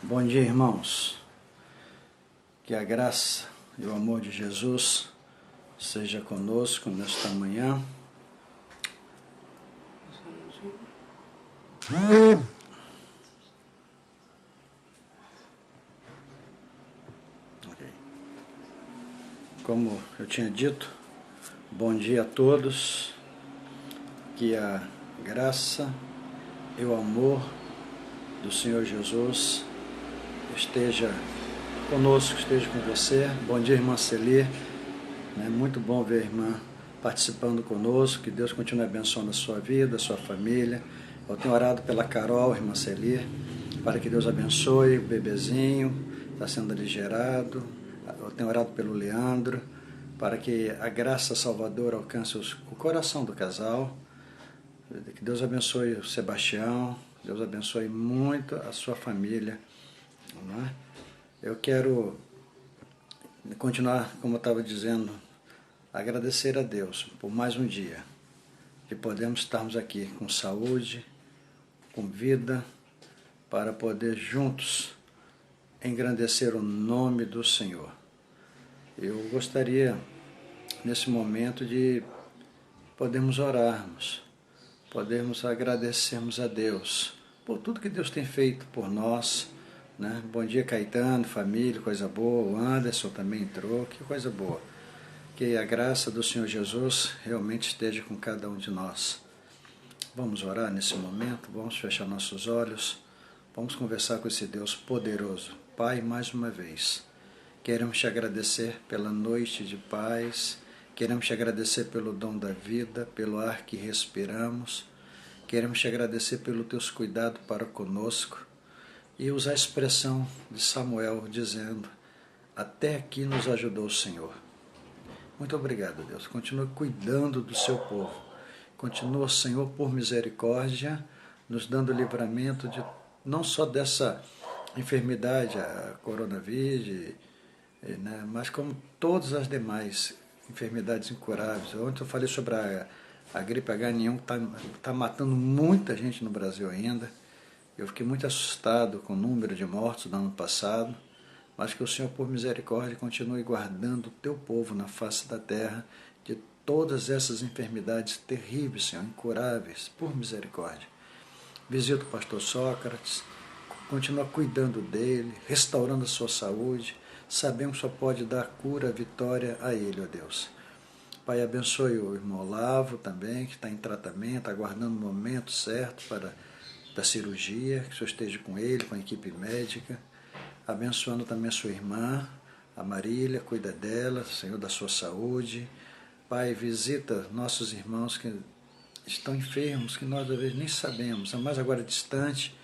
Bom dia, irmãos. Que a graça e o amor de Jesus seja conosco nesta manhã. Como eu tinha dito, bom dia a todos. Que a graça e o amor do Senhor Jesus esteja conosco, esteja com você. Bom dia, irmã Celi. Muito bom ver a irmã participando conosco. Que Deus continue abençoando a sua vida, a sua família. Eu tenho orado pela Carol, irmã Celi, para que Deus abençoe o bebezinho, está sendo aligerado. Eu tenho orado pelo Leandro, para que a graça salvadora alcance o coração do casal. Que Deus abençoe o Sebastião, Deus abençoe muito a sua família. Não é? Eu quero continuar, como eu estava dizendo, agradecer a Deus por mais um dia, que podemos estarmos aqui com saúde, com vida, para poder juntos engrandecer o nome do Senhor. Eu gostaria, nesse momento, de podermos orarmos, podermos agradecermos a Deus por tudo que Deus tem feito por nós. Né? Bom dia, Caetano, família, coisa boa. O Anderson também entrou, que coisa boa. Que a graça do Senhor Jesus realmente esteja com cada um de nós. Vamos orar nesse momento, vamos fechar nossos olhos, vamos conversar com esse Deus poderoso. Pai, mais uma vez, queremos te agradecer pela noite de paz, queremos te agradecer pelo dom da vida, pelo ar que respiramos, queremos te agradecer pelos teus cuidados para conosco e usar a expressão de Samuel dizendo: até aqui nos ajudou o Senhor. Muito obrigado, Deus. Continua cuidando do seu povo. Continua, Senhor, por misericórdia, nos dando livramento de não só dessa enfermidade, a coronavírus, né, mas como todas as demais enfermidades incuráveis. Ontem eu falei sobre a gripe H1N1, que está matando muita gente no Brasil ainda. Eu fiquei muito assustado com o número de mortos do ano passado, mas que o Senhor, por misericórdia, continue guardando o teu povo na face da terra de todas essas enfermidades terríveis, Senhor, incuráveis, por misericórdia. Visita o pastor Sócrates, continua cuidando dele, restaurando a sua saúde. Sabemos que só pode dar cura, vitória a ele, ó Deus. Pai, abençoe o irmão Olavo também, que está em tratamento, aguardando o momento certo para a cirurgia, que o Senhor esteja com ele, com a equipe médica. Abençoando também a sua irmã, a Marília, cuida dela, Senhor, da sua saúde. Pai, visita nossos irmãos que estão enfermos, que nós às vezes nem sabemos, é mais agora distante,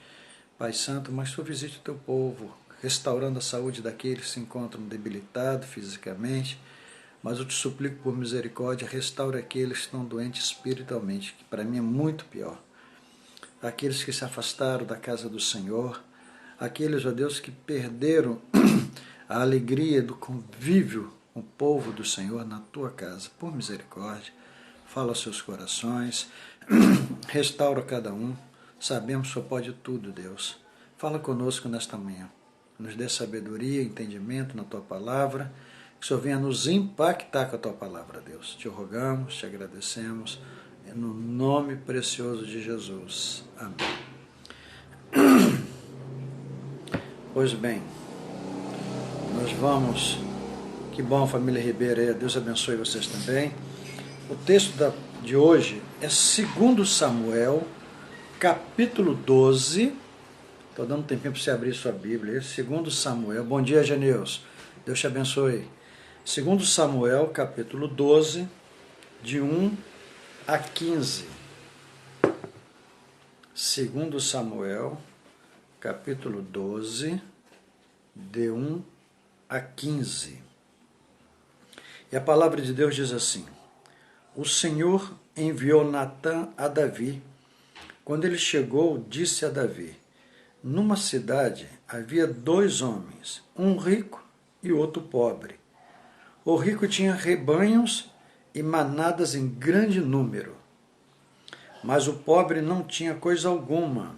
Pai Santo, mas Tu visite o Teu povo, restaurando a saúde daqueles que se encontram debilitados fisicamente, mas eu Te suplico por misericórdia, restaure aqueles que estão doentes espiritualmente, que para mim é muito pior. Aqueles que se afastaram da casa do Senhor, aqueles, ó Deus, que perderam a alegria do convívio com o povo do Senhor na Tua casa. Por misericórdia, fala aos seus corações, restaura cada um. Sabemos que só pode tudo, Deus. Fala conosco nesta manhã. Nos dê sabedoria e entendimento na Tua palavra. Que o Senhor venha nos impactar com a Tua palavra, Deus. Te rogamos, te agradecemos, no nome precioso de Jesus. Amém. Pois bem, nós vamos, que bom, família Ribeira, Deus abençoe vocês também. O texto de hoje é 2 Samuel, capítulo 12, estou dando um tempinho para você abrir sua Bíblia, 2 Samuel, bom dia, Geneus, Deus te abençoe. 2 Samuel, capítulo 12, de 1 a 15. 2 Samuel, capítulo 12, de 1 a 15. E a palavra de Deus diz assim: o Senhor enviou Natã a Davi. Quando ele chegou, disse a Davi: numa cidade havia 2 homens, um rico e outro pobre. O rico tinha rebanhos e manadas em grande número, mas o pobre não tinha coisa alguma,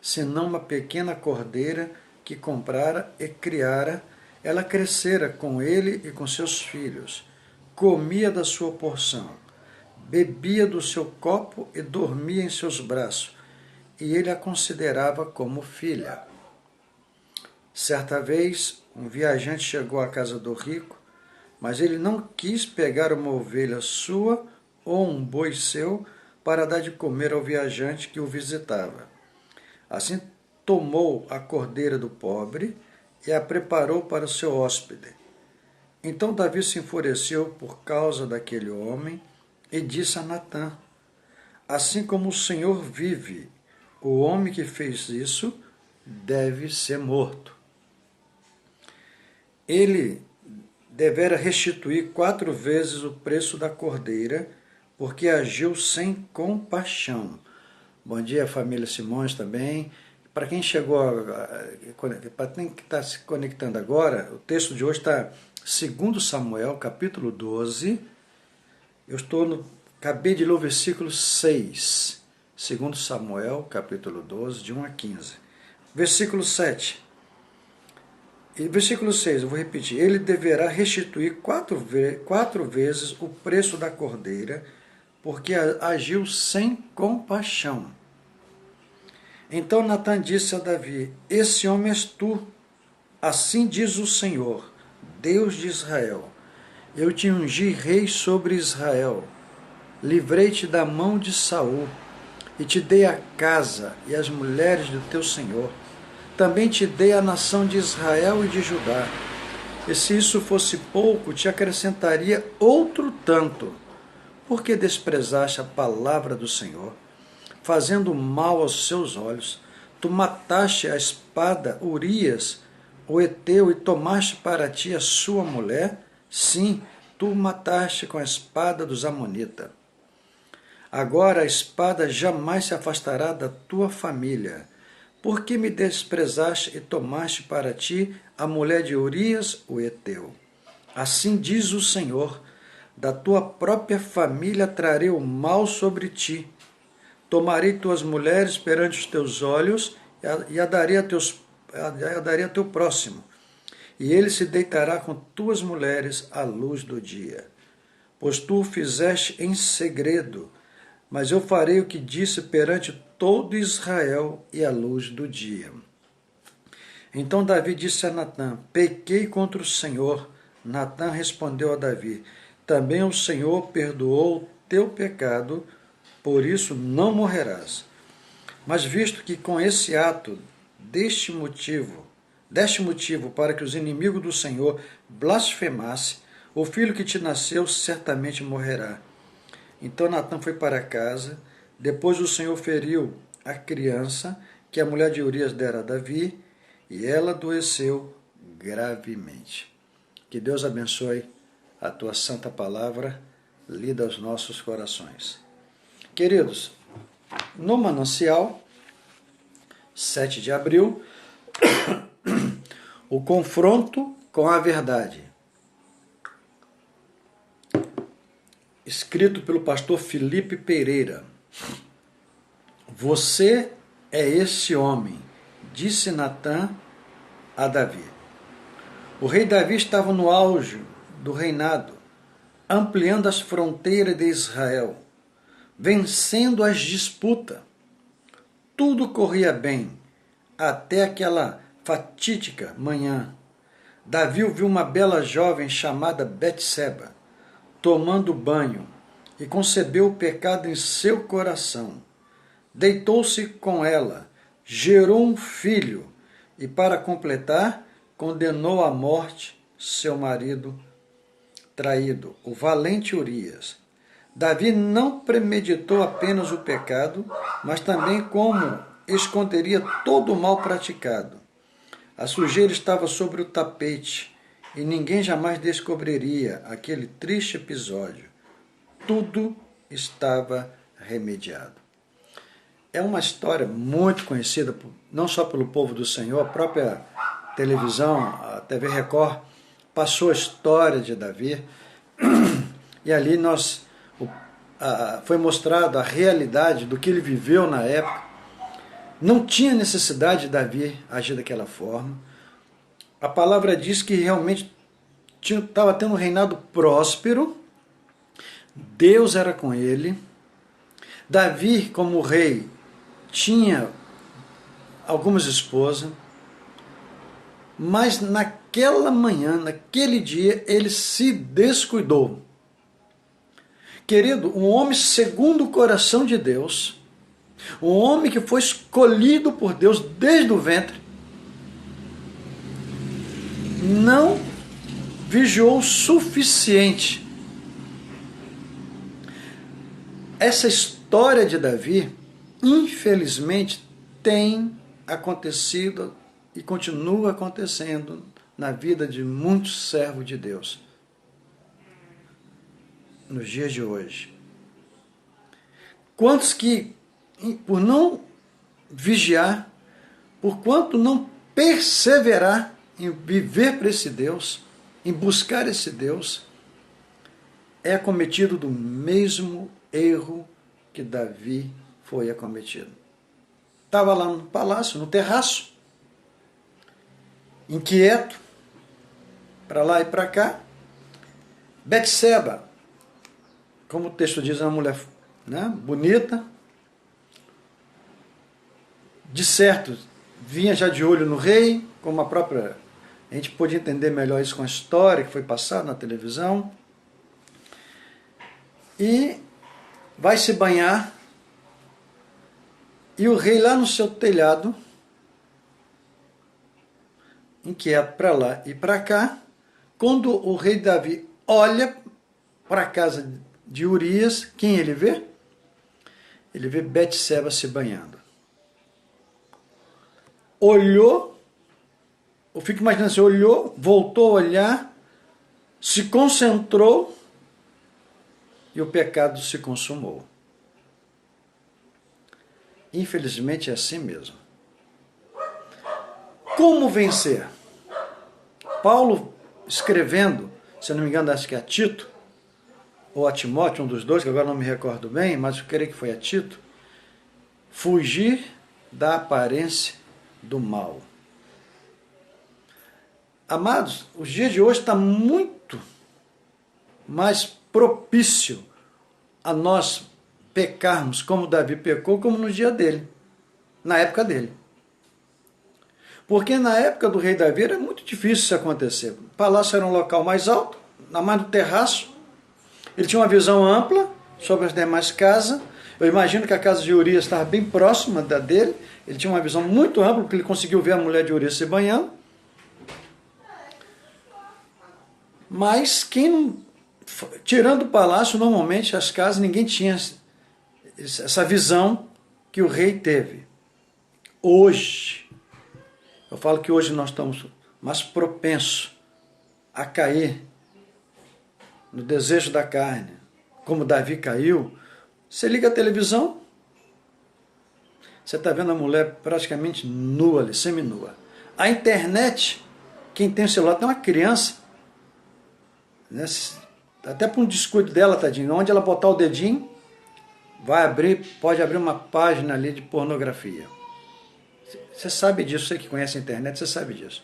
senão uma pequena cordeira que comprara e criara. Ela crescera com ele e com seus filhos, comia da sua porção, bebia do seu copo e dormia em seus braços, e ele a considerava como filha. Certa vez, um viajante chegou à casa do rico, mas ele não quis pegar uma ovelha sua ou um boi seu para dar de comer ao viajante que o visitava. Assim tomou a cordeira do pobre e a preparou para o seu hóspede. Então Davi se enfureceu por causa daquele homem e disse a Natã: assim como o Senhor vive, o homem que fez isso deve ser morto. Ele devera restituir 4 vezes o preço da cordeira, porque agiu sem compaixão. Bom dia, família Simões também. Para quem chegou, para quem está se conectando agora, o texto de hoje está 2 Samuel, capítulo 12. Eu acabei de ler o versículo 6. 2 Samuel, capítulo 12, de 1 a 15. Versículo 7. E versículo 6, eu vou repetir. Ele deverá restituir 4 vezes o preço da cordeira, porque agiu sem compaixão. Então Natã disse a Davi: esse homem és tu, assim diz o Senhor, Deus de Israel. Eu te ungi rei sobre Israel, livrei-te da mão de Saul, e te dei a casa e as mulheres do teu senhor. Também te dei a nação de Israel e de Judá. E se isso fosse pouco, te acrescentaria outro tanto. Porque desprezaste a palavra do Senhor, fazendo mal aos seus olhos? Tu mataste a espada Urias, o heteu, e tomaste para ti a sua mulher? Sim, tu mataste com a espada dos amonitas. Agora a espada jamais se afastará da tua família. Por que me desprezaste e tomaste para ti a mulher de Urias, o heteu? Assim diz o Senhor: da tua própria família trarei o mal sobre ti. Tomarei tuas mulheres perante os teus olhos e a darei a teu próximo. E ele se deitará com tuas mulheres à luz do dia. Pois tu o fizeste em segredo, mas eu farei o que disse perante todo Israel e à luz do dia. Então Davi disse a Natã: pequei contra o Senhor. Natã respondeu a Davi: também o Senhor perdoou teu pecado, por isso não morrerás. Mas visto que com esse ato deste motivo para que os inimigos do Senhor blasfemassem, o filho que te nasceu certamente morrerá. Então Natã foi para casa. Depois o Senhor feriu a criança que a mulher de Urias dera a Davi, e ela adoeceu gravemente. Que Deus abençoe a tua santa palavra, lida aos nossos corações. Queridos, no Manancial, 7 de abril, o confronto com a verdade. Escrito pelo pastor Felipe Pereira. Você é esse homem, disse Natã a Davi. O rei Davi estava no auge do reinado, ampliando as fronteiras de Israel, vencendo as disputas. Tudo corria bem, até aquela fatídica manhã. Davi viu uma bela jovem chamada Betseba, tomando banho, e concebeu o pecado em seu coração. Deitou-se com ela, gerou um filho, e para completar, condenou à morte seu marido traído, o valente Urias. Davi não premeditou apenas o pecado, mas também como esconderia todo o mal praticado. A sujeira estava sobre o tapete, e ninguém jamais descobriria aquele triste episódio. Tudo estava remediado. É uma história muito conhecida, não só pelo povo do Senhor, a própria televisão, a TV Record, passou a história de Davi, e ali foi mostrado a realidade do que ele viveu na época. Não tinha necessidade de Davi agir daquela forma. A palavra diz que realmente estava tendo um reinado próspero, Deus era com ele. Davi, como rei, tinha algumas esposas, mas naquela manhã, naquele dia, ele se descuidou. Querido, um homem segundo o coração de Deus, um homem que foi escolhido por Deus desde o ventre, não vigiou o suficiente. Essa história de Davi, infelizmente, tem acontecido e continua acontecendo na vida de muitos servos de Deus nos dias de hoje. Quantos que, por não vigiar, por quanto não perseverar em viver para esse Deus, em buscar esse Deus, é acometido do mesmo erro que Davi foi acometido. Estava lá no palácio, no terraço, inquieto, para lá e para cá. Betseba, como o texto diz, é uma mulher, né, bonita, de certo, vinha já de olho no rei, como a gente pôde entender melhor isso com a história que foi passada na televisão, e vai se banhar, e o rei lá no seu telhado, inquieto para lá e para cá, quando o rei Davi olha para a casa de Urias, quem ele vê? Ele vê Betseba se banhando. Olhou, eu fico imaginando assim, olhou, voltou a olhar, se concentrou e o pecado se consumou. Infelizmente é assim mesmo. Como vencer? Paulo, escrevendo, se eu não me engano, acho que é a Tito, ou a Timóteo, um dos dois, que agora não me recordo bem, mas eu creio que foi a Tito, fugir da aparência do mal. Amados, os dias de hoje está muito mais propício a nós pecarmos como Davi pecou, como no dia dele, na época dele. Porque na época do rei Davi era muito difícil isso acontecer. O palácio era um local mais alto, na mais do terraço. Ele tinha uma visão ampla sobre as demais casas. Eu imagino que a casa de Urias estava bem próxima da dele. Ele tinha uma visão muito ampla, porque ele conseguiu ver a mulher de Urias se banhando. Mas tirando o palácio, normalmente as casas, ninguém tinha essa visão que o rei teve. Hoje, eu falo que hoje nós estamos mais propensos a cair no desejo da carne, como Davi caiu. Você liga a televisão, você está vendo a mulher praticamente nua ali, seminua. A internet, quem tem celular, tem uma criança, né, até por um descuido dela, tadinho, onde ela botar o dedinho, pode abrir uma página ali de pornografia. Você sabe disso, você que conhece a internet, você sabe disso.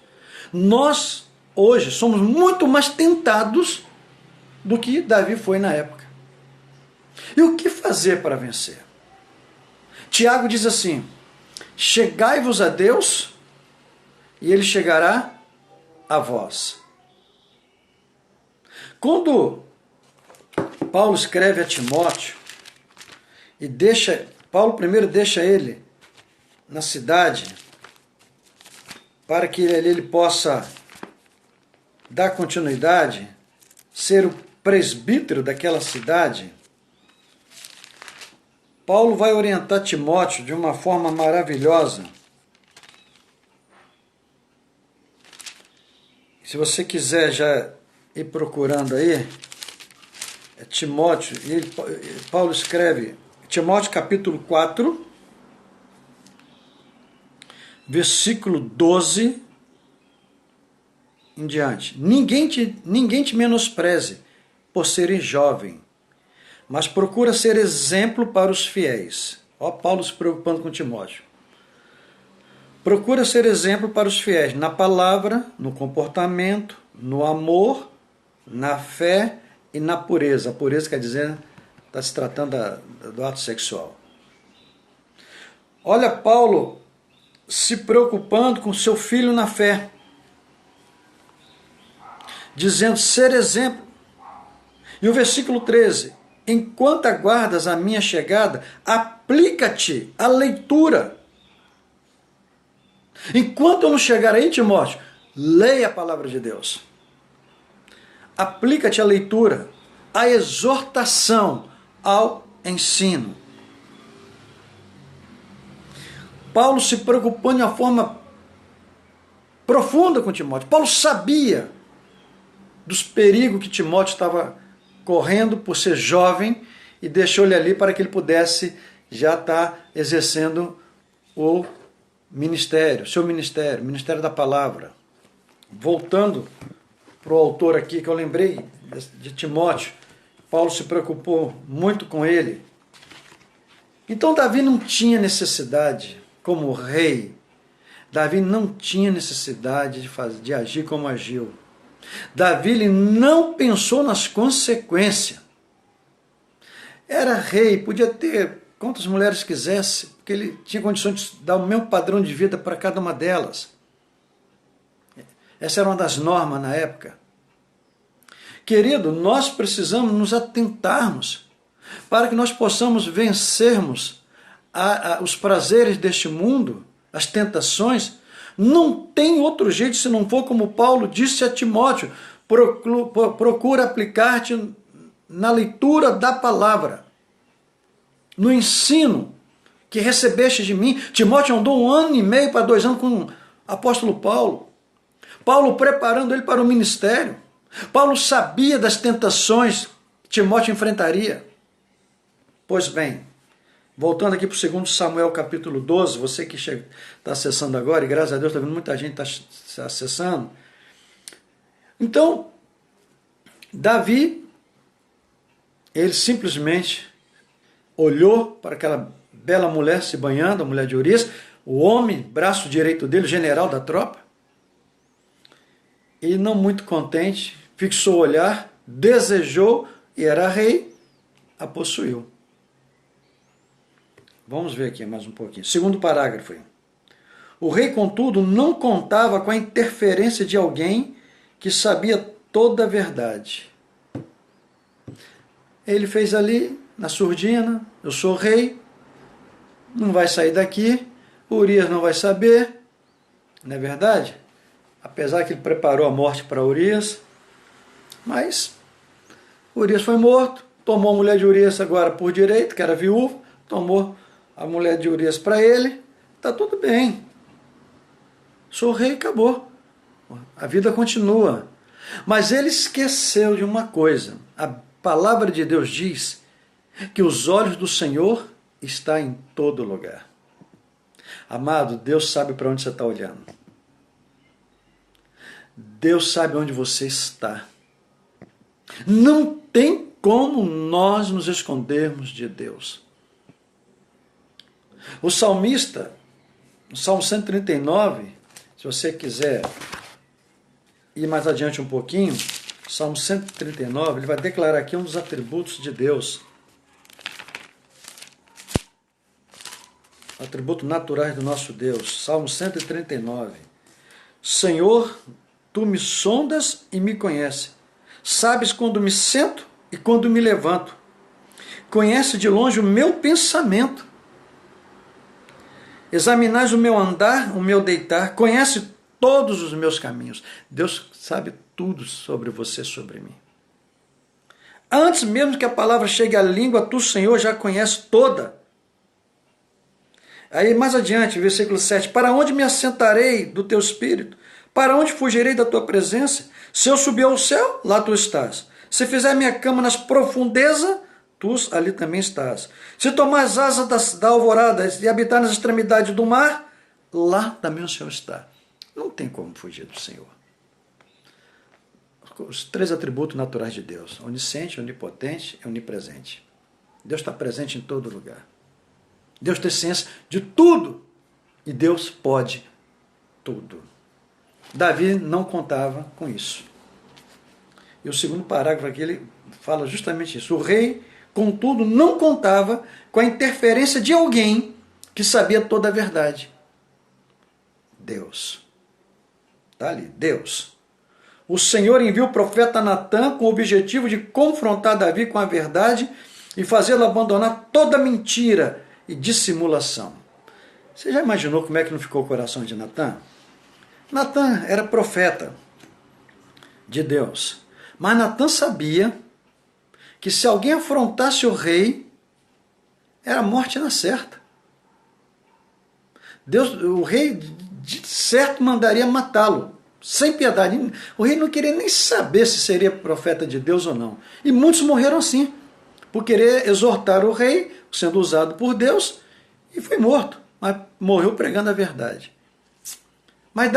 Nós, hoje, somos muito mais tentados do que Davi foi na época. E o que fazer para vencer? Tiago diz assim: chegai-vos a Deus, e Ele chegará a vós. Quando Paulo escreve a Timóteo, Paulo primeiro deixa ele na cidade, para que ele possa dar continuidade, ser o presbítero daquela cidade. Paulo vai orientar Timóteo de uma forma maravilhosa. Se você quiser já ir procurando aí, é Timóteo, Paulo escreve, Timóteo capítulo 4, versículo 12 em diante. Ninguém te menospreze por seres jovem, mas procura ser exemplo para os fiéis. Ó, Paulo se preocupando com Timóteo. Procura ser exemplo para os fiéis na palavra, no comportamento, no amor, na fé e na pureza. A pureza quer dizer, está se tratando do ato sexual. Olha Paulo se preocupando com seu filho na fé, dizendo ser exemplo. E o versículo 13, enquanto aguardas a minha chegada, aplica-te à leitura. Enquanto eu não chegar aí, Timóteo, leia a palavra de Deus. Aplica-te à leitura, à exortação, ao ensino. Paulo se preocupou de uma forma profunda com Timóteo. Paulo sabia dos perigos que Timóteo estava correndo por ser jovem e deixou ele ali para que ele pudesse já estar exercendo o ministério, seu ministério, o ministério da palavra. Voltando para o autor aqui, que eu lembrei de Timóteo, Paulo se preocupou muito com ele. Então Davi não tinha necessidade, como rei, Davi não tinha necessidade de agir como agiu. Davi ele não pensou nas consequências. Era rei, podia ter quantas mulheres quisesse, porque ele tinha condições de dar o mesmo padrão de vida para cada uma delas. Essa era uma das normas na época. Querido, nós precisamos nos atentarmos para que nós possamos vencermos os prazeres deste mundo, as tentações. Não tem outro jeito se não for como Paulo disse a Timóteo, procura aplicar-te na leitura da palavra, no ensino que recebeste de mim. Timóteo andou 1 ano e meio para 2 anos com o apóstolo Paulo. Paulo preparando ele para o ministério. Paulo sabia das tentações que Timóteo enfrentaria. Pois bem, voltando aqui para o 2 Samuel capítulo 12, você que está acessando agora, e graças a Deus está vendo muita gente está acessando. Então, Davi, ele simplesmente olhou para aquela bela mulher se banhando, a mulher de Urias, o homem, braço direito dele, general da tropa, e não muito contente, fixou o olhar, desejou, e era rei, a possuiu. Vamos ver aqui mais um pouquinho. Segundo parágrafo. O rei, contudo, não contava com a interferência de alguém que sabia toda a verdade. Ele fez ali, na surdina, eu sou rei, não vai sair daqui, Urias não vai saber, não é verdade? Apesar que ele preparou a morte para Urias, mas Urias foi morto, tomou a mulher de Urias agora por direito, que era viúva, tomou a mulher de Urias para ele, está tudo bem. Sou rei e acabou. A vida continua. Mas ele esqueceu de uma coisa. A palavra de Deus diz que os olhos do Senhor estão em todo lugar. Amado, Deus sabe para onde você está olhando. Deus sabe onde você está. Não tem como nós nos escondermos de Deus. O salmista, no Salmo 139, se você quiser ir mais adiante um pouquinho, Salmo 139, ele vai declarar aqui um dos atributos de Deus. Atributos naturais do nosso Deus. Salmo 139. Senhor, tu me sondas e me conheces. Sabes quando me sento e quando me levanto. Conhece de longe o meu pensamento. Examinais o meu andar, o meu deitar. Conhece todos os meus caminhos. Deus sabe tudo sobre você, sobre mim. Antes mesmo que a palavra chegue à língua, tu, Senhor, já conhece toda. Aí mais adiante, versículo 7. Para onde me assentarei do teu espírito? Para onde fugirei da tua presença? Se eu subir ao céu, lá tu estás. Se fizer minha cama nas profundezas, tu ali também estás. Se tomar as asas da alvorada e habitar nas extremidades do mar, lá também o Senhor está. Não tem como fugir do Senhor. Os 3 atributos naturais de Deus: onisciente, onipotente e onipresente. Deus está presente em todo lugar. Deus tem ciência de tudo. E Deus pode tudo. Davi não contava com isso. E o segundo parágrafo aqui, ele fala justamente isso. O rei, contudo, não contava com a interferência de alguém que sabia toda a verdade. Deus. Está ali, Deus. O Senhor enviou o profeta Natã com o objetivo de confrontar Davi com a verdade e fazê-lo abandonar toda mentira e dissimulação. Você já imaginou como é que não ficou o coração de Natã? Natã era profeta de Deus, mas Natã sabia que se alguém afrontasse o rei, era a morte na certa. O rei de certo mandaria matá-lo, sem piedade. O rei não queria nem saber se seria profeta de Deus ou não. E muitos morreram assim, por querer exortar o rei, sendo usado por Deus, e foi morto, mas morreu pregando a verdade. Mas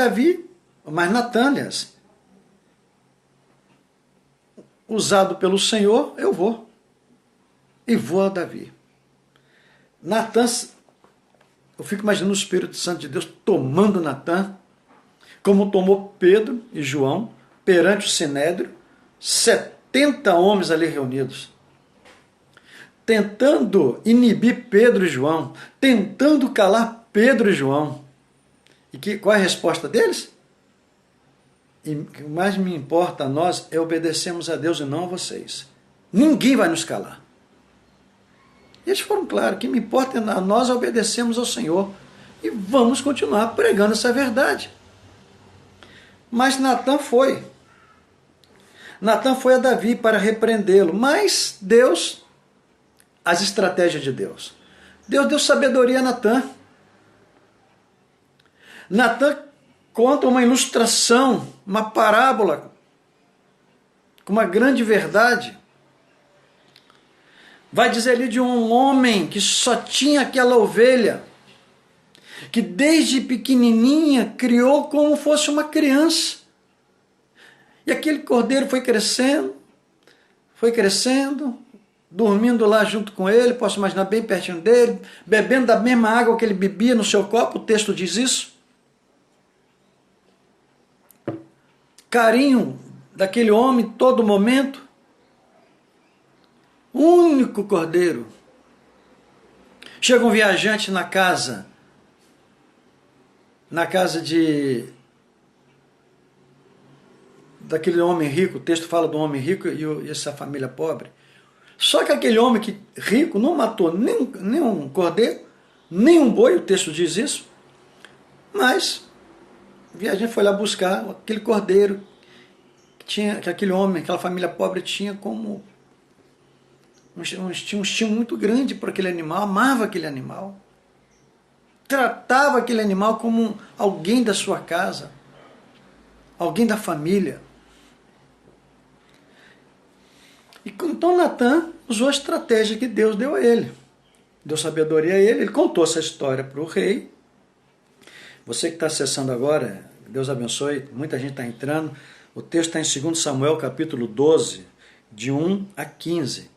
Natã, aliás, usado pelo Senhor, eu vou. E vou a Davi. Natã, eu fico imaginando o Espírito Santo de Deus tomando Natã, como tomou Pedro e João, perante o Sinédrio, 70 homens ali reunidos, tentando inibir Pedro e João, tentando calar Pedro e João. E qual é a resposta deles? E o que mais me importa a nós é obedecermos a Deus e não a vocês. Ninguém vai nos calar. E eles foram claros, o que me importa a nós é obedecermos ao Senhor. E vamos continuar pregando essa verdade. Mas Natã foi. Natã foi a Davi para repreendê-lo. Mas Deus, as estratégias de Deus. Deus deu sabedoria a Natã. Natã conta uma ilustração, uma parábola, com uma grande verdade. Vai dizer ali de um homem que só tinha aquela ovelha, que desde pequenininha criou como fosse uma criança. E aquele cordeiro foi crescendo, dormindo lá junto com ele, posso imaginar bem pertinho dele, bebendo da mesma água que ele bebia no seu copo, o texto diz isso. Carinho daquele homem todo momento. Único cordeiro. Chega um viajante na casa daquele homem rico, o texto fala do homem rico e essa família pobre. Só que aquele homem rico não matou nem um cordeiro, nem um boi, o texto diz isso, mas o viajante foi lá buscar aquele cordeiro que aquele homem, aquela família pobre tinha como um estímulo muito grande por aquele animal, amava aquele animal, tratava aquele animal como alguém da sua casa, alguém da família. E então Natã usou a estratégia que Deus deu a ele, deu sabedoria a ele, ele contou essa história para o rei. Você que está acessando agora, Deus abençoe, muita gente está entrando. O texto está em 2 Samuel, capítulo 12, de 1 a 15.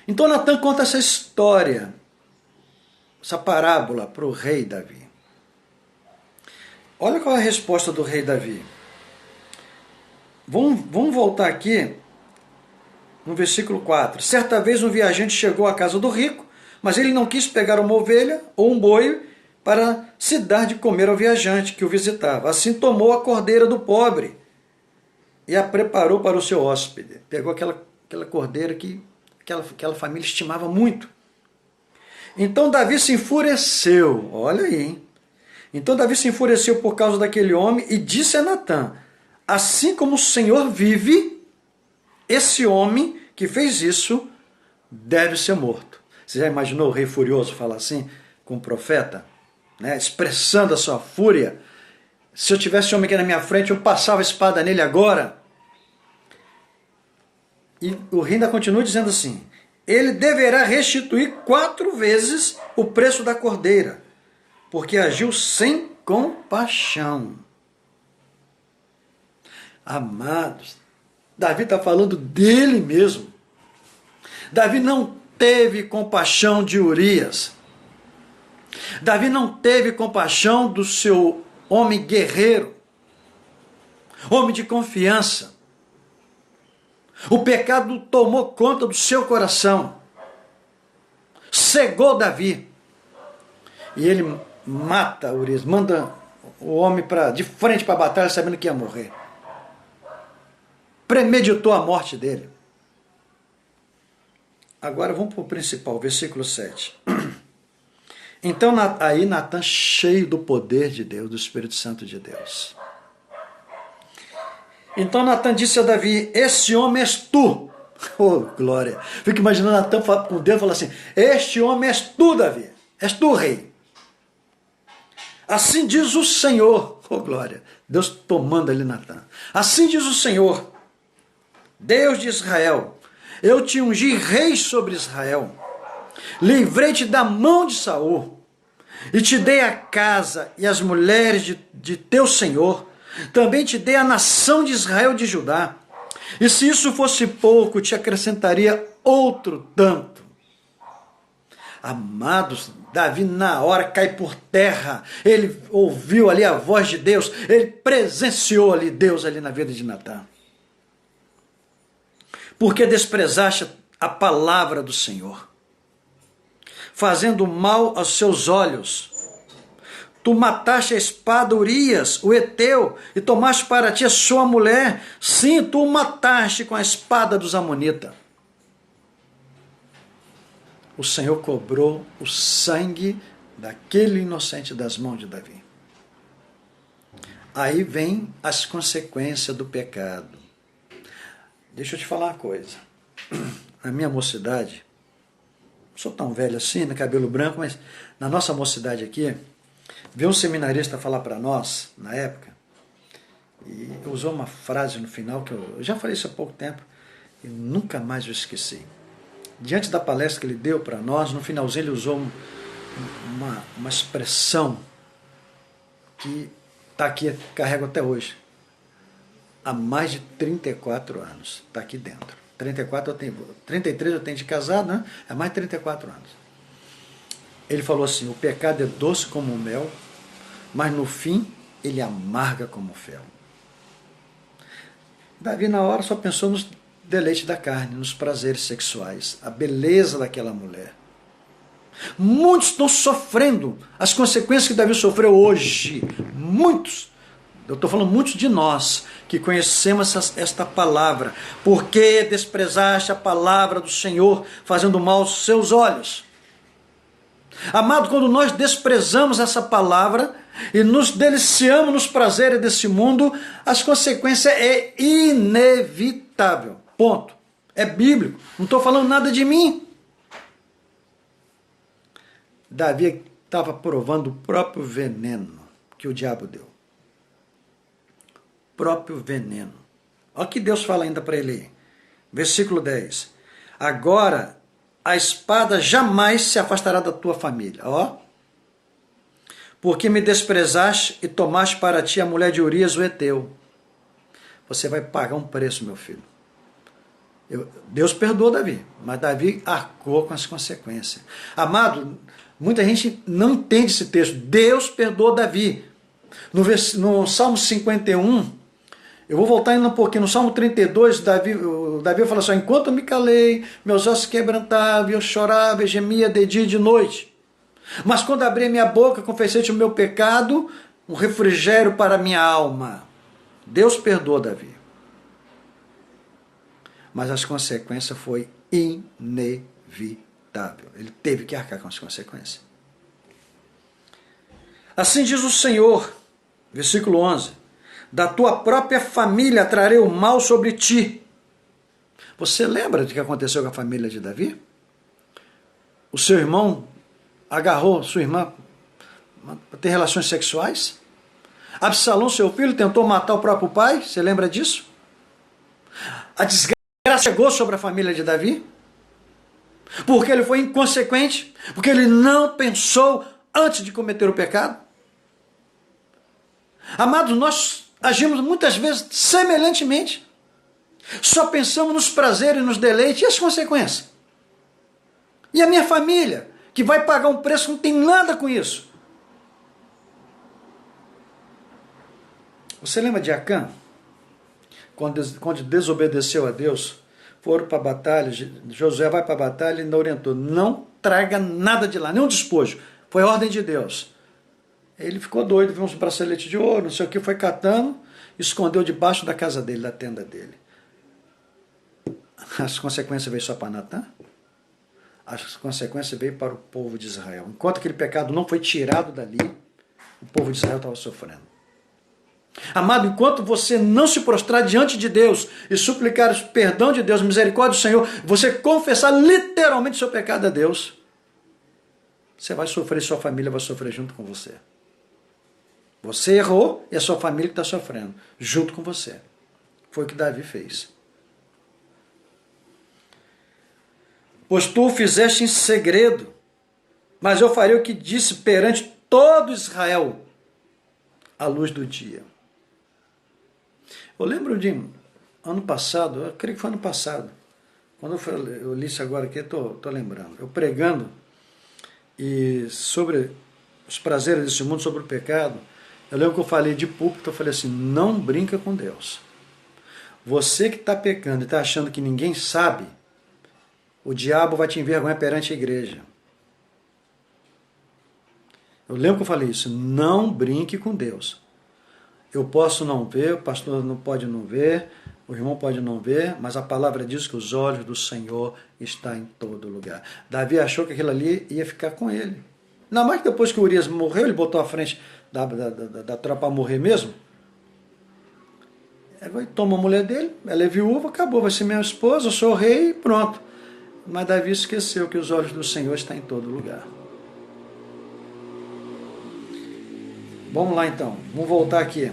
Então Natã conta essa história, essa parábola para o rei Davi. Olha qual é a resposta do rei Davi. Vamos voltar aqui no versículo 4. Certa vez um viajante chegou à casa do rico, mas ele não quis pegar uma ovelha ou um boi para se dar de comer ao viajante que o visitava. Assim tomou a cordeira do pobre e a preparou para o seu hóspede. Pegou aquela cordeira que aquela família estimava muito. Então Davi se enfureceu. Olha aí, hein? Então Davi se enfureceu por causa daquele homem e disse a Natã: assim como o Senhor vive, esse homem que fez isso deve ser morto. Você já imaginou o rei furioso falar assim com o profeta? Né, expressando a sua fúria. Se eu tivesse homem aqui na minha frente, eu passava a espada nele agora. E o rei ainda continua dizendo assim: ele deverá restituir 4 vezes o preço da cordeira, porque agiu sem compaixão. Amados, Davi está falando dele mesmo. Davi não teve compaixão de Urias. Davi não teve compaixão do seu homem guerreiro, homem de confiança. O pecado tomou conta do seu coração, cegou Davi, e ele mata Urias, manda o homem de frente para a batalha, sabendo que ia morrer. Premeditou a morte dele. Agora vamos para o principal, versículo 7. Então aí Natan, cheio do poder de Deus, do Espírito Santo de Deus. Então Natan disse a Davi: esse homem és tu. Oh, glória. Fico imaginando Natan com Deus falando assim: este homem és tu, Davi. És tu, rei. Assim diz o Senhor. Oh, glória. Deus tomando ali Natan. Assim diz o Senhor, Deus de Israel: eu te ungi rei sobre Israel, livrei-te da mão de Saul, e te dei a casa e as mulheres de teu Senhor, também te dei a nação de Israel e de Judá, e se isso fosse pouco, te acrescentaria outro tanto. Amados, Davi na hora cai por terra, ele ouviu ali a voz de Deus, ele presenciou ali Deus ali na vida de Natan. Porque desprezaste a palavra do Senhor, fazendo mal aos seus olhos. Tu mataste a espada Urias, o Heteu, e tomaste para ti a sua mulher. Sim, tu o mataste com a espada dos amonitas. O Senhor cobrou o sangue daquele inocente das mãos de Davi. Aí vem as consequências do pecado. Deixa eu te falar uma coisa. Na minha mocidade, não sou tão velho assim, né, cabelo branco, mas na nossa mocidade aqui, veio um seminarista falar para nós, na época, e usou uma frase no final, que eu já falei isso há pouco tempo, e nunca mais eu esqueci. Diante da palestra que ele deu para nós, no finalzinho ele usou uma expressão que está aqui, carrego até hoje. Há mais de 34 anos, está aqui dentro. 33 eu tenho de casado, né? Há mais de 34 anos. Ele falou assim: o pecado é doce como o mel, mas no fim ele amarga como o fel. Davi na hora só pensou nos deleites da carne, nos prazeres sexuais, a beleza daquela mulher. Muitos estão sofrendo as consequências que Davi sofreu hoje. Muitos. Eu estou falando muitos de nós que conhecemos esta palavra. Porque desprezaste a palavra do Senhor, fazendo mal aos seus olhos. Amado, quando nós desprezamos essa palavra e nos deliciamos nos prazeres desse mundo, as consequências é inevitável. Ponto. É bíblico. Não estou falando nada de mim. Davi estava provando o próprio veneno que o diabo deu. Próprio veneno. Olha o que Deus fala ainda para ele aí. Versículo 10. Agora a espada jamais se afastará da tua família. Ó. Porque me desprezaste e tomaste para ti a mulher de Urias o Heteu. Você vai pagar um preço, meu filho. Deus perdoou Davi, mas Davi arcou com as consequências. Amado, muita gente não entende esse texto. Deus perdoou Davi. No Salmo 51, eu vou voltar ainda um pouquinho, no Salmo 32, Davi fala assim: enquanto eu me calei, meus ossos quebrantavam, eu chorava e gemia de dia e de noite. Mas quando abri a minha boca, confessei-te o meu pecado, um refrigério para a minha alma. Deus perdoou Davi. Mas as consequências foi inevitável. Ele teve que arcar com as consequências. Assim diz o Senhor, versículo 11: da tua própria família trarei o mal sobre ti. Você lembra do que aconteceu com a família de Davi? O seu irmão agarrou sua irmã para ter relações sexuais? Absalão, seu filho, tentou matar o próprio pai? Você lembra disso? A desgraça chegou sobre a família de Davi? Porque ele foi inconsequente? Porque ele não pensou antes de cometer o pecado? Amados, nós agimos muitas vezes semelhantemente. Só pensamos nos prazeres e nos deleites. E as consequências? E a minha família, que vai pagar um preço, não tem nada com isso. Você lembra de Acã? Quando desobedeceu a Deus, foram para a batalha, Josué vai para a batalha e ainda orientou, não traga nada de lá, nenhum despojo. Foi ordem de Deus. Ele ficou doido, viu uns braceletes de ouro, não sei o que, foi catando, escondeu debaixo da casa dele, da tenda dele. As consequências veio só para Natã? As consequências veio para o povo de Israel. Enquanto aquele pecado não foi tirado dali, o povo de Israel estava sofrendo. Amado, enquanto você não se prostrar diante de Deus e suplicar o perdão de Deus, misericórdia do Senhor, você confessar literalmente o seu pecado a Deus, você vai sofrer, sua família vai sofrer junto com você. Você errou e a sua família está sofrendo junto com você. Foi o que Davi fez. Pois tu o fizeste em segredo, mas eu farei o que disse perante todo Israel, à luz do dia. Eu lembro de ano passado, eu creio que foi ano passado, quando eu li isso agora aqui, estou lembrando, eu pregando e sobre os prazeres desse mundo, sobre o pecado. Eu lembro que eu falei de púlpito, eu falei assim, não brinca com Deus. Você que está pecando e está achando que ninguém sabe, o diabo vai te envergonhar perante a igreja. Eu lembro que eu falei isso, não brinque com Deus. Eu posso não ver, o pastor não pode não ver, o irmão pode não ver, mas a palavra diz que os olhos do Senhor estão em todo lugar. Davi achou que aquilo ali ia ficar com ele. Ainda mais que depois que Urias morreu, ele botou à frente da tropa a morrer mesmo. Ele toma a mulher dele, ela é viúva, acabou, vai ser minha esposa, eu sou o rei e pronto. Mas Davi esqueceu que os olhos do Senhor estão em todo lugar. Vamos lá então, vamos voltar aqui,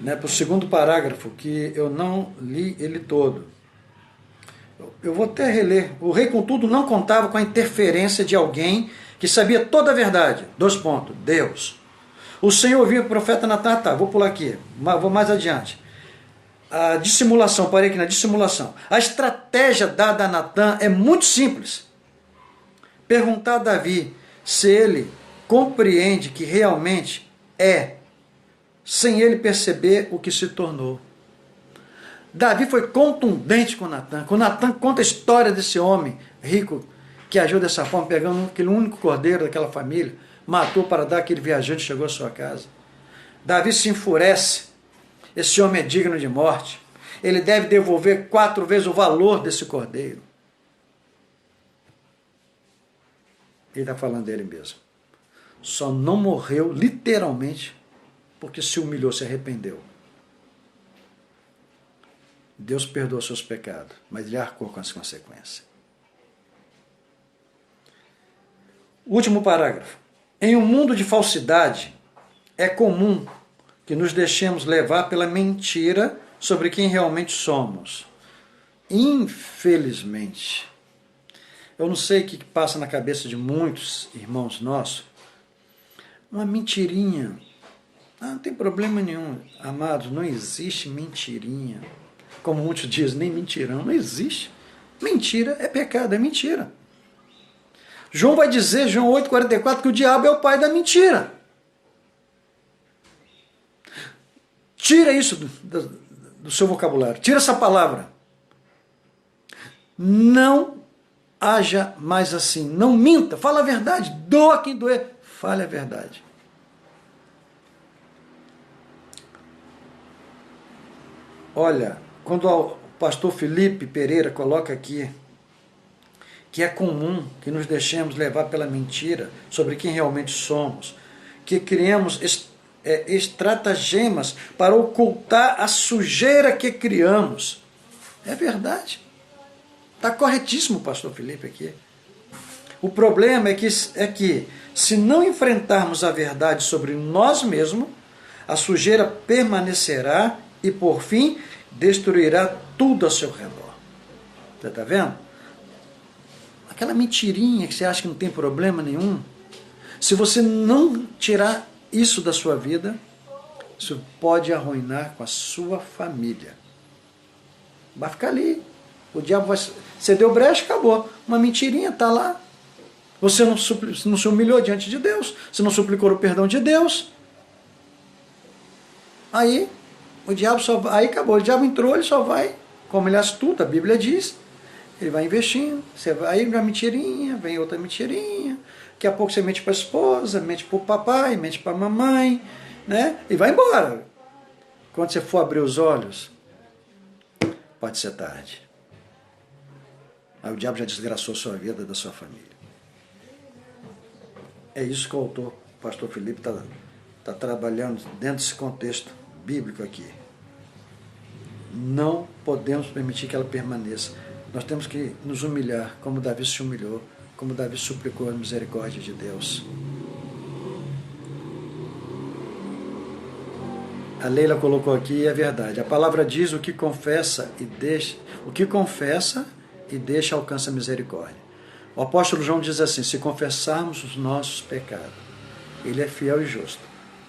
para o segundo parágrafo, que eu não li ele todo. Eu vou até reler. O rei, contudo, não contava com a interferência de alguém que sabia toda a verdade. 2 pontos. Deus. O Senhor ouvia o profeta Natan. Vou pular aqui, vou mais adiante. A dissimulação, parei aqui na dissimulação. A estratégia dada a Natan é muito simples. Perguntar a Davi se ele compreende que realmente é, sem ele perceber o que se tornou. Davi foi contundente com Natan. Quando Natan conta a história desse homem rico que agiu dessa forma, pegando aquele único cordeiro daquela família, matou para dar aquele viajante que chegou à sua casa. Davi se enfurece. Esse homem é digno de morte. Ele deve devolver 4 vezes o valor desse cordeiro. Ele está falando dele mesmo. Só não morreu literalmente porque se humilhou, se arrependeu. Deus perdoou seus pecados, mas ele arcou com as consequências. Último parágrafo. Em um mundo de falsidade, é comum que nos deixemos levar pela mentira sobre quem realmente somos. Infelizmente, eu não sei o que passa na cabeça de muitos irmãos nossos, uma mentirinha. Não tem problema nenhum, amados, não existe mentirinha. Como muitos dizem, nem mentirão, não existe. Mentira é pecado, é mentira. João vai dizer, João 8,44, que o diabo é o pai da mentira. Tira isso do seu vocabulário, tira essa palavra. Não haja mais assim, não minta, fala a verdade, doa quem doer, fale a verdade. Olha, quando o pastor Felipe Pereira coloca aqui que é comum que nos deixemos levar pela mentira sobre quem realmente somos, que criamos estratagemas para ocultar a sujeira que criamos. É verdade. Está corretíssimo o pastor Felipe aqui. O problema é que se não enfrentarmos a verdade sobre nós mesmos, a sujeira permanecerá e, por fim, destruirá tudo ao seu redor. Você está vendo? Aquela mentirinha que você acha que não tem problema nenhum, se você não tirar isso da sua vida, isso pode arruinar com a sua família. Vai ficar ali. O diabo vai... Você deu brecha, acabou. Uma mentirinha está lá. Você não se humilhou diante de Deus. Você não suplicou o perdão de Deus. Aí o diabo aí acabou, o diabo entrou, ele só vai, como ele é astuto, a Bíblia diz, ele vai investindo, aí uma mentirinha, vem outra mentirinha, daqui a pouco você mente para a esposa, mente para o papai, mente para a mamãe, né? E vai embora. Quando você for abrir os olhos, pode ser tarde. Aí o diabo já desgraçou a sua vida, da sua família. É isso que o autor, o pastor Felipe, está trabalhando dentro desse contexto bíblico aqui. Não podemos permitir que ela permaneça. Nós temos que nos humilhar, como Davi se humilhou, como Davi suplicou a misericórdia de Deus. A Leila colocou aqui, é verdade. A palavra diz: o que confessa e deixa alcança a misericórdia. O apóstolo João diz assim: se confessarmos os nossos pecados, ele é fiel e justo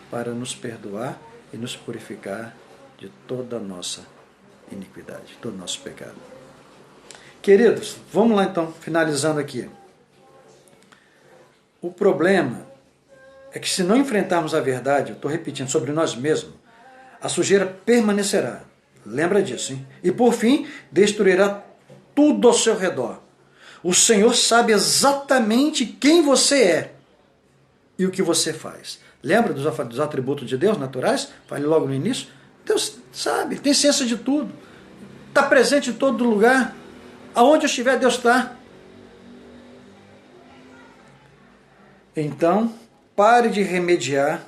para nos perdoar e nos purificar de toda a nossa iniquidade, todo o nosso pecado. Queridos, vamos lá então, finalizando aqui. O problema é que se não enfrentarmos a verdade, eu estou repetindo, sobre nós mesmos, a sujeira permanecerá. Lembra disso, hein? E por fim, destruirá tudo ao seu redor. O Senhor sabe exatamente quem você é e o que você faz. Lembra dos atributos de Deus naturais? Falei logo no início. Deus sabe, tem ciência de tudo. Está presente em todo lugar. Aonde eu estiver, Deus está. Então, pare de remediar,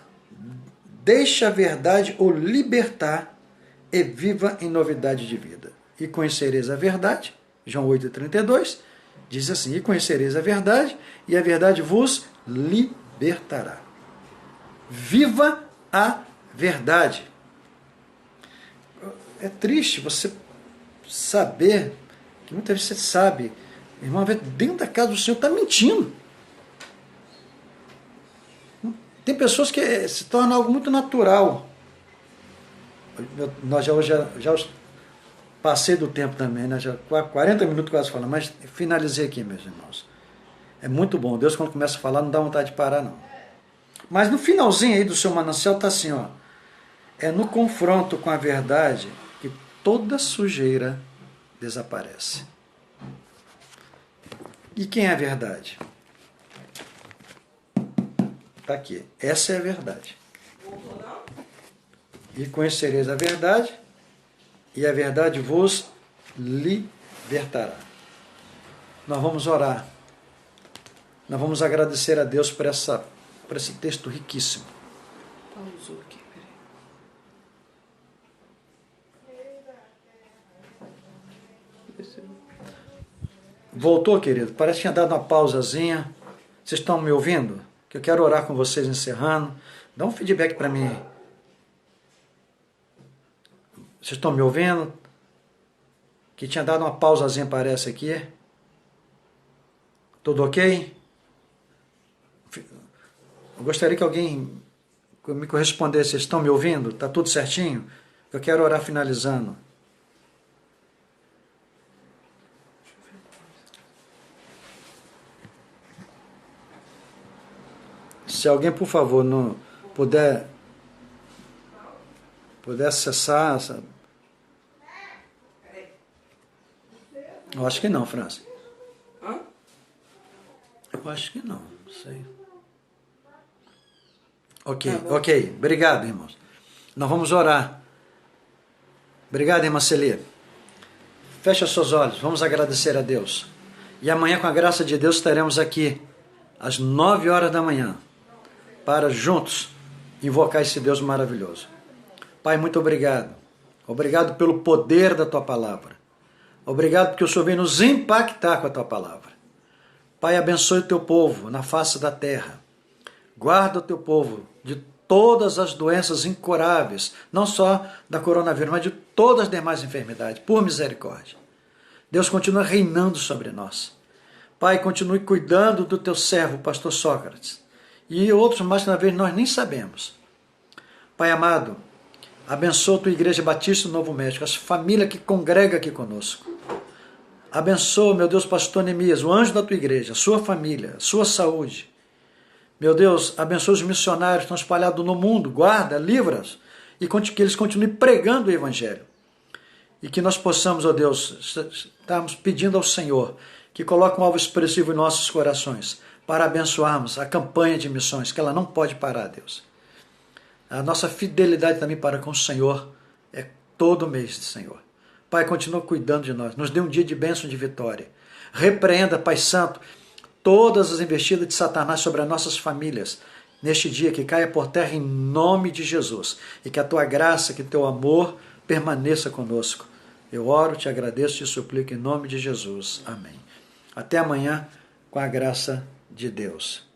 deixe a verdade o libertar e viva em novidade de vida. E conhecereis a verdade, João 8,32, diz assim: e conhecereis a verdade, e a verdade vos libertará. Viva a verdade. É triste você saber, que muitas vezes você sabe, irmão, dentro da casa do Senhor está mentindo. Tem pessoas que se torna algo muito natural. Nós já passei do tempo também, né? Já 40 minutos quase falando, mas finalizei aqui, meus irmãos. É muito bom. Deus, quando começa a falar, não dá vontade de parar, não. Mas no finalzinho aí do seu manancial está assim, ó. É no confronto com a verdade que toda sujeira desaparece. E quem é a verdade? Está aqui. Essa é a verdade. E conhecereis a verdade, e a verdade vos libertará. Nós vamos orar. Nós vamos agradecer a Deus por esse texto riquíssimo. Pausou aqui, peraí. Voltou, querido? Parece que tinha dado uma pausazinha. Vocês estão me ouvindo? Que eu quero orar com vocês encerrando. Dá um feedback para mim. Vocês estão me ouvindo? Que tinha dado uma pausazinha, parece aqui. Tudo ok? Eu gostaria que alguém me correspondesse. Vocês estão me ouvindo? Está tudo certinho? Eu quero orar finalizando. Se alguém, por favor, não puder acessar essa... Eu acho que não, França. Eu acho que não sei. Ok. Obrigado, irmãos. Nós vamos orar. Obrigado, irmã Celia. Feche os seus olhos. Vamos agradecer a Deus. E amanhã, com a graça de Deus, estaremos aqui às 9 horas da manhã para juntos invocar esse Deus maravilhoso. Pai, muito obrigado. Obrigado pelo poder da Tua palavra. Obrigado porque o Senhor vem nos impactar com a Tua palavra. Pai, abençoe o Teu povo na face da terra. Guarda o Teu povo de todas as doenças incuráveis, não só da coronavírus, mas de todas as demais enfermidades, por misericórdia. Deus continua reinando sobre nós. Pai, continue cuidando do Teu servo, pastor Sócrates, e outros mais que na vez nós nem sabemos. Pai amado, abençoa a Tua Igreja Batista do Novo México, as famílias que congrega aqui conosco. Abençoa, meu Deus, pastor Neemias, o anjo da Tua Igreja, a sua família, a sua saúde. Meu Deus, abençoa os missionários que estão espalhados no mundo, guarda, livra-os e que eles continuem pregando o Evangelho. E que nós possamos, ó Deus, estarmos pedindo ao Senhor que coloque um alvo expressivo em nossos corações para abençoarmos a campanha de missões, que ela não pode parar, Deus. A nossa fidelidade também para com o Senhor é todo mês, Senhor. Pai, continua cuidando de nós. Nos dê um dia de bênção e de vitória. Repreenda, Pai Santo, todas as investidas de Satanás sobre as nossas famílias. Neste dia que caia por terra em nome de Jesus. E que a tua graça, que o teu amor permaneça conosco. Eu oro, te agradeço e te suplico em nome de Jesus. Amém. Até amanhã, com a graça de Deus.